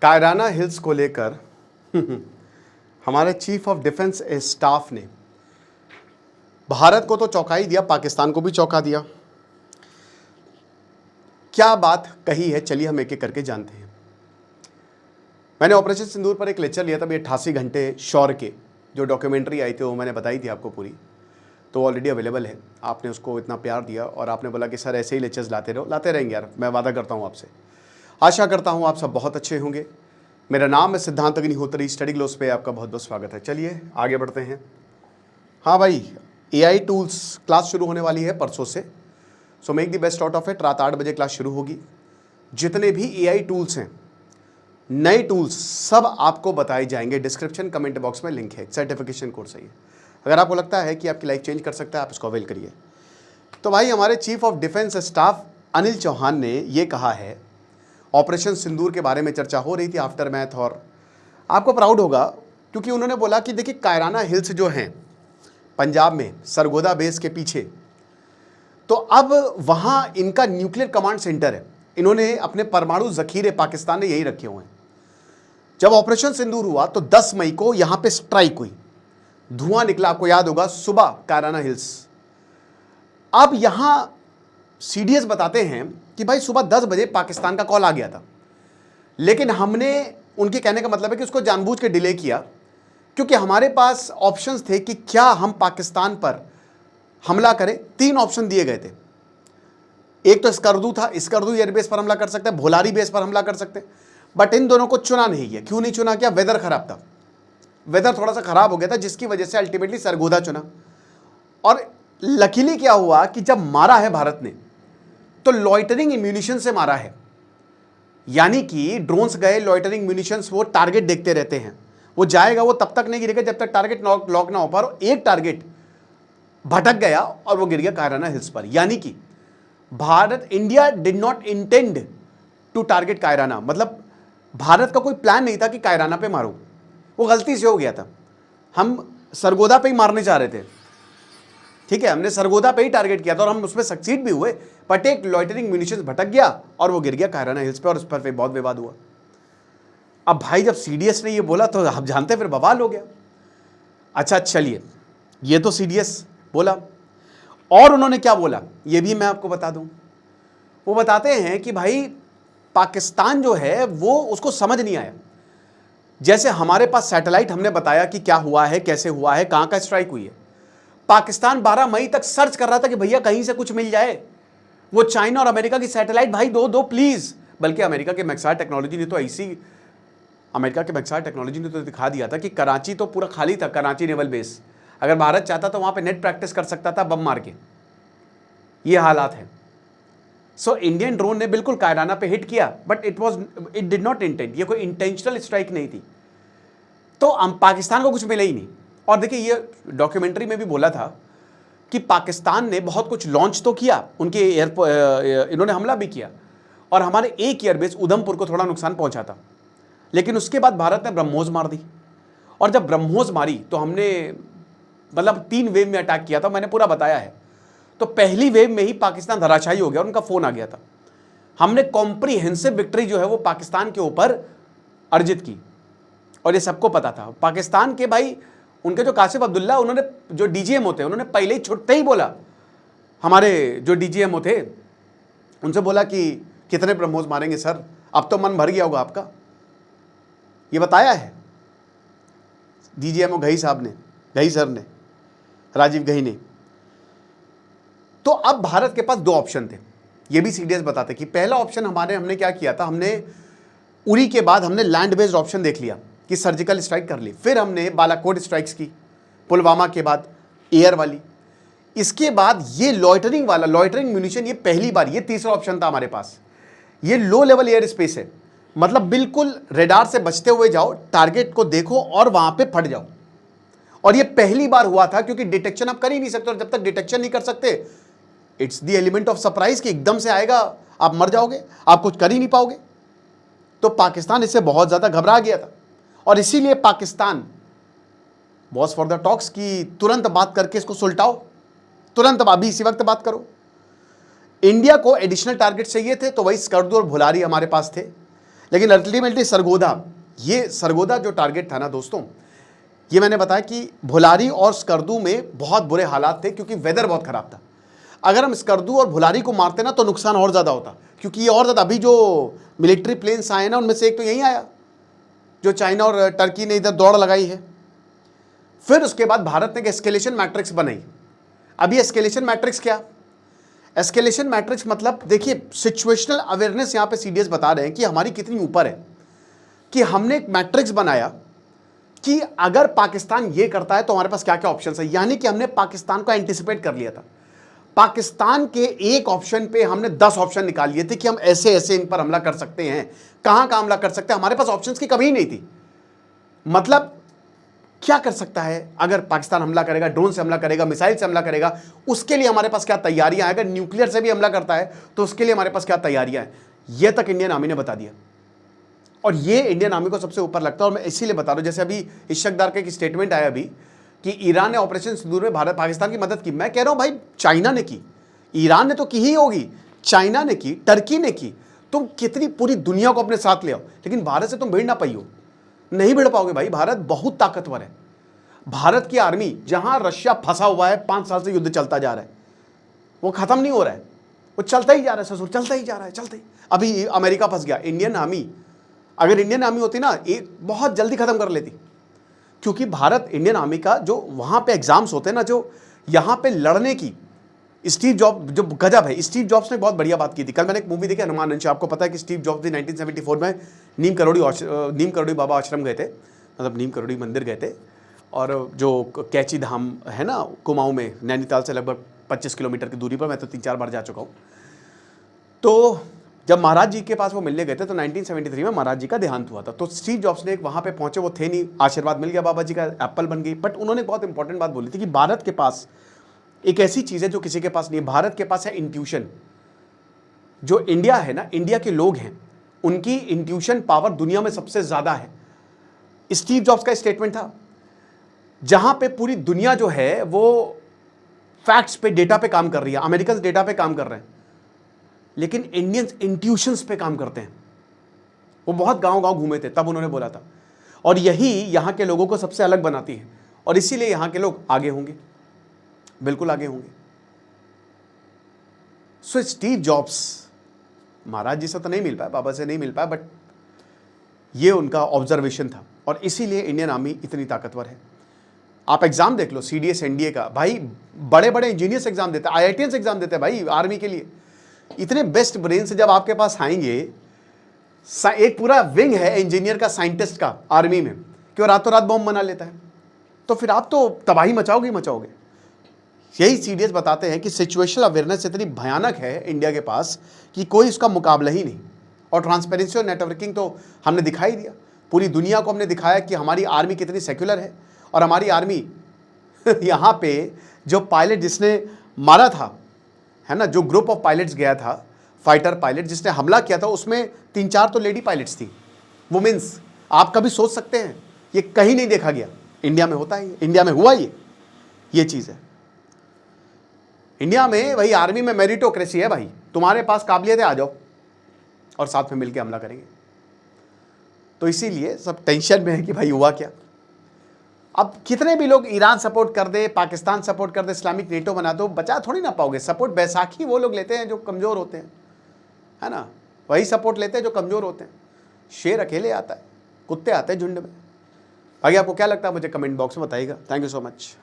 कायराना हिल्स को लेकर हमारे चीफ ऑफ डिफेंस स्टाफ ने भारत को तो चौंका ही दिया, पाकिस्तान को भी चौंका दिया। क्या बात कही है, चलिए हम एक एक करके जानते हैं। मैंने ऑपरेशन सिंदूर पर एक लेक्चर लिया था, 88 घंटे शौर्य के जो डॉक्यूमेंट्री आई थी वो मैंने बताई थी आपको पूरी, तो ऑलरेडी अवेलेबल है। आपने उसको इतना प्यार दिया और आपने बोला कि सर ऐसे ही लेक्चर्स लाते रहो, लाते रहेंगे यार, मैं वादा करता हूँ आपसे। आशा करता हूँ आप सब बहुत अच्छे होंगे। मेरा नाम है सिद्धांत अग्निहोत्री, स्टडी ग्लोस पे आपका बहुत बहुत स्वागत है। चलिए आगे बढ़ते हैं। हाँ भाई, AI टूल्स क्लास शुरू होने वाली है परसों से, so make the best out of it. रात 8 बजे क्लास शुरू होगी। जितने भी AI टूल्स हैं, नए टूल्स, सब आपको बताए जाएंगे। डिस्क्रिप्शन कमेंट बॉक्स में लिंक है, सर्टिफिकेशन कोर्स है ये। अगर आपको लगता है कि आपकी लाइफ चेंज कर सकता है, आप इसको अवेल करिए। तो भाई, हमारे chief of defence staff Anil Chauhan ने ये कहा है, ऑपरेशन सिंदूर के बारे में चर्चा हो रही थी आफ्टर मैथ, और आपको प्राउड होगा क्योंकि उन्होंने बोला कि देखिए कायराना हिल्स जो हैं पंजाब में सरगोदा बेस के पीछे, तो अब वहाँ इनका न्यूक्लियर कमांड सेंटर है। इन्होंने अपने परमाणु जखीरे पाकिस्तान ने यही रखे हुए हैं। जब ऑपरेशन सिंदूर हुआ तो 10 मई को यहाँ पे स्ट्राइक हुई, धुआं निकला, आपको याद होगा, सुबह कायराना हिल्स। अब यहाँ CDS बताते हैं कि भाई सुबह 10 बजे पाकिस्तान का कॉल आ गया था, लेकिन हमने, उनके कहने का मतलब है कि उसको जानबूझ के डिले किया क्योंकि हमारे पास ऑप्शंस थे कि क्या हम पाकिस्तान पर हमला करें। 3 ऑप्शन दिए गए थे। एक तो स्कर्दू था, स्कर्दू एयरबेस पर हमला कर सकते हैं, भोलारी बेस पर हमला कर सकते हैं, बट इन दोनों को चुना नहीं है। क्यों नहीं चुना? क्या वेदर खराब था, वेदर थोड़ा सा खराब हो गया था, जिसकी वजह से अल्टीमेटली सरगोदा चुना। और लकीली क्या हुआ कि जब मारा है भारत ने तो लॉइटरिंग म्यूनिशन से मारा है, यानी कि ड्रोन्स गए, लॉइटरिंग म्यूनिशंस, वो टारगेट देखते रहते हैं, वो जाएगा, वो तब तक नहीं गिरेगा जब तक टारगेट लॉक ना हो पाए। एक टारगेट भटक गया और वो गिर गया कायराना हिल्स पर। यानी कि Bharat, India did not intend to target कायराना, मतलब भारत का कोई प्लान नहीं था कि कायराना पे मारो, वो गलती से हो गया था। हम सरगोदा पे ही मारने चाह रहे थे, ठीक है, हमने सरगोदा पे ही टारगेट किया था और हम उसमें सक्सीड भी हुए, बट एक लॉइटरिंग म्यूनिशंस भटक गया और वो गिर गया कायराना हिल्स पे, और उस पर बहुत विवाद हुआ। अब भाई, जब CDS ने ये बोला तो आप जानते हैं फिर बवाल हो गया। अच्छा चलिए, ये तो CDS बोला, और उन्होंने क्या बोला ये भी मैं आपको बता दूं। वो बताते हैं कि भाई पाकिस्तान जो है वो, उसको समझ नहीं आया। जैसे हमारे पास सैटेलाइट, हमने बताया कि क्या हुआ है, कैसे हुआ है, कहां का स्ट्राइक हुई है। पाकिस्तान 12 मई तक सर्च कर रहा था कि भैया कहीं से कुछ मिल जाए। वो चाइना और अमेरिका की सैटेलाइट भाई दो प्लीज, बल्कि अमेरिका के मैक्सार टेक्नोलॉजी ने तो दिखा दिया था कि कराची तो पूरा खाली था, कराची नेवल बेस। अगर भारत चाहता तो वहां पे नेट प्रैक्टिस कर सकता था बम मार के। ये हालात है। सो इंडियन ड्रोन ने बिल्कुल कायराना पे हिट किया, but it did not intend, ये कोई इंटेंशनल स्ट्राइक नहीं थी। तो पाकिस्तान को कुछ मिला ही नहीं। और देखिए, ये डॉक्यूमेंट्री में भी बोला था कि पाकिस्तान ने बहुत कुछ लॉन्च तो किया, उनके इन्होंने हमला भी किया, और हमारे एक एयरबेस उधमपुर को थोड़ा नुकसान पहुंचा था। लेकिन उसके बाद भारत ने ब्रह्मोस मार दी, और जब ब्रह्मोस मारी तो हमने, मतलब 3 वेव में अटैक किया था, मैंने पूरा बताया है। तो पहली वेव में ही पाकिस्तान धराशायी हो गया, उनका फोन आ गया था। हमने कॉम्प्रिहेंसिव विक्ट्री जो है वो पाकिस्तान के ऊपर अर्जित की, और ये सबको पता था। पाकिस्तान के भाई, उनके जो कासिफ अब्दुल्ला, उन्होंने, जो DGM होते हैं, उन्होंने पहले ही छुट्टे ही बोला, हमारे जो DGM थे उनसे बोला कि कितने ब्रह्मोस मारेंगे सर, अब तो मन भर गया होगा आपका। ये बताया है DGM घई साहब ने, घई सर ने, राजीव घई ने। तो अब भारत के पास 2 ऑप्शन थे, ये भी CDS बताते कि पहला ऑप्शन हमने क्या किया था, हमने उरी के बाद हमने लैंड बेस्ड ऑप्शन देख लिया कि सर्जिकल स्ट्राइक कर ली, फिर हमने बालाकोट स्ट्राइक्स की, पुलवामा के बाद एयर वाली, इसके बाद ये लॉइटरिंग वाला, लॉइटरिंग म्यूनिशन, ये पहली बार, ये तीसरा ऑप्शन था हमारे पास। ये लो लेवल एयर स्पेस है, मतलब बिल्कुल रेडार से बचते हुए जाओ, टारगेट को देखो और वहां पे फट जाओ। और ये पहली बार हुआ था क्योंकि डिटेक्शन आप कर ही नहीं सकते, और जब तक डिटेक्शन नहीं कर सकते, it's the element of surprise कि एकदम से आएगा, आप मर जाओगे, आप कुछ कर ही नहीं पाओगे। तो पाकिस्तान इससे बहुत ज्यादा घबरा गया था, और इसीलिए Pakistan was for the talks की तुरंत बात करके इसको सुलटाओ, तुरंत अभी इसी वक्त बात करो। इंडिया को एडिशनल टारगेट चाहिए थे, तो वही स्कर्दू और भुलारी हमारे पास थे, लेकिन अल्टीमेटली सरगोधा, ये सरगोधा जो टारगेट था ना दोस्तों, ये मैंने बताया कि भुलारी और स्कर्दू में बहुत बुरे हालात थे क्योंकि वेदर बहुत खराब था। अगर हम स्कर्दू और भुलारी को मारते ना तो नुकसान और ज़्यादा होता, क्योंकि ये और ज़्यादा, अभी जो मिलिट्री प्लेन्स आए ना उनमें से एक तो यहीं आया जो चाइना और टर्की ने इधर दौड़ लगाई है। फिर उसके बाद भारत ने एक एस्केलेशन मैट्रिक्स बनाई। अभी एस्केलेशन मैट्रिक्स क्या? एस्केलेशन मैट्रिक्स मतलब देखिए, सिचुएशनल अवेयरनेस यहाँ पे सीडीएस बता रहे हैं कि हमारी कितनी ऊपर है, कि हमने एक मैट्रिक्स बनाया कि अगर पाकिस्तान ये करता है तो हमारे पास क्या क्या ऑप्शन है। यानी कि हमने पाकिस्तान को एंटिसिपेट कर लिया था। पाकिस्तान के एक ऑप्शन पे हमने 10 ऑप्शन निकाल लिए थे कि हम ऐसे ऐसे इन पर हमला कर सकते हैं, कहां कहां हमला कर सकते हैं। हमारे पास ऑप्शंस की कमी ही नहीं थी। मतलब क्या कर सकता है अगर पाकिस्तान हमला करेगा, ड्रोन से हमला करेगा, मिसाइल से हमला करेगा, उसके लिए हमारे पास क्या तैयारियां हैं। अगर न्यूक्लियर से भी हमला करता है तो उसके लिए हमारे पास क्या तैयारियां हैं, यह तक इंडियन आर्मी ने बता दिया। और ये इंडियन आर्मी को सबसे ऊपर लगता है। और मैं इसीलिए बता रहा हूं, जैसे अभी इशकदार का एक स्टेटमेंट आया अभी कि ईरान ने ऑपरेशन सिंदूर में भारत पाकिस्तान की मदद की। मैं कह रहा हूं भाई, चाइना ने की, ईरान ने तो की ही होगी, चाइना ने की, टर्की ने की। तुम कितनी पूरी दुनिया को अपने साथ ले आओ, लेकिन भारत से तुम भिड़ ना पाई हो, नहीं भिड़ पाओगे भाई। भारत बहुत ताकतवर है। भारत की आर्मी, जहां रशिया फंसा हुआ है, 5 साल से युद्ध चलता जा रहा है, वो खत्म नहीं हो रहा है, वो चलता ही जा रहा है ससुर, चलता ही जा रहा है, चलते ही। अभी अमेरिका फंस गया। इंडियन आर्मी, अगर इंडियन आर्मी होती ना, एक बहुत जल्दी खत्म कर लेती। क्योंकि भारत, इंडियन आर्मी का जो वहां पे एग्जाम्स होते हैं ना, जो यहां पे लड़ने की, स्टीव जॉब जो गजब है। स्टीव जॉब्स ने बहुत बढ़िया बात की थी। कल मैंने एक मूवी देखी, हनुमान अंश। आपको पता है कि स्टीव जॉब्स 1974 में नीम करोड़ी बाबा आश्रम गए थे, मतलब नीम करोड़ी मंदिर गए थे। और जो कैची धाम है ना कुमाऊं में, नैनीताल से लगभग 25 किलोमीटर की दूरी पर, मैं तो 3-4 बार जा चुका हूँ। तो जब महाराज जी के पास वो मिलने गए थे तो 1973 में महाराज जी का देहांत हुआ था। तो स्टीव जॉब्स ने वहाँ पे पहुँचे, वो थे नहीं, आशीर्वाद मिल गया बाबा जी का, एप्पल बन गई। बट उन्होंने बहुत इंपॉर्टेंट बात बोली थी कि भारत के पास एक ऐसी चीज़ है जो किसी के पास नहीं है। भारत के पास है इंट्यूशन। जो इंडिया है ना, इंडिया के लोग हैं, उनकी इंट्यूशन पावर दुनिया में सबसे ज़्यादा है। स्टीव जॉब्स का स्टेटमेंट था, जहाँ पे पूरी दुनिया जो है वो फैक्ट्स पे, डेटा पे काम कर रही है। अमेरिकन डेटा पे काम कर रहे हैं, लेकिन इंडियंस इंट्यूशंस पे काम करते हैं। वो बहुत गांव-गांव घूमे थे, तब उन्होंने बोला था। और यही यहाँ के लोगों को सबसे अलग बनाती है, और इसीलिए यहाँ के लोग आगे होंगे, बिल्कुल आगे होंगे। सो स्टीव जॉब्स महाराज जी से तो नहीं मिल पाया, बाबा से नहीं मिल पाया, बट ये उनका ऑब्जर्वेशन था, और इसीलिए इंडियन आर्मी इतनी ताकतवर है। आप एग्जाम देख लो, सीडीएस एनडीए का, भाई बड़े बड़े इंजीनियर्स एग्जाम देते हैं, आईआईटीएंस एग्जाम देते हैं भाई आर्मी के लिए। इतने बेस्ट ब्रेन से जब आपके पास आएंगे, एक पूरा विंग है इंजीनियर का, साइंटिस्ट का आर्मी में, कि वो रातों रात बम बना लेता है, तो फिर आप तो तबाही मचाओगे ही मचाओगे। यही सीडीएस बताते हैं कि सिचुएशनल अवेयरनेस इतनी भयानक है इंडिया के पास कि कोई इसका मुकाबला ही नहीं। और ट्रांसपेरेंसी और नेटवर्किंग तो हमने दिखाई दिया, पूरी दुनिया को हमने दिखाया कि हमारी आर्मी कितनी सेक्युलर है। और हमारी आर्मी यहाँ पे जो पायलट जिसने मारा था, है ना, जो ग्रुप ऑफ पायलट्स गया था, फाइटर पायलट जिसने हमला किया था, उसमें 3-4 तो लेडी पायलट्स थी, वुमेन्स। आप कभी सोच सकते हैं, ये कहीं नहीं देखा गया। इंडिया में होता है, इंडिया में हुआ ये चीज़ है। इंडिया में वही आर्मी में मेरिटोक्रेसी है भाई, तुम्हारे पास काबिलियत है, आ जाओ और साथ में मिलकर हमला करेंगे। तो इसीलिए सब टेंशन में है कि भाई हुआ क्या। अब कितने भी लोग ईरान सपोर्ट कर दे, पाकिस्तान सपोर्ट कर दे, इस्लामिक नेटो बना दो, बचा थोड़ी ना पाओगे। सपोर्ट बैसाखी वो लोग लेते हैं जो कमज़ोर होते हैं, है ना, वही सपोर्ट लेते हैं जो कमज़ोर होते हैं। शेर अकेले आता है, कुत्ते आते हैं झुंड में। भाई आपको क्या लगता है, मुझे कमेंट बॉक्स में बताइएगा। Thank you so much.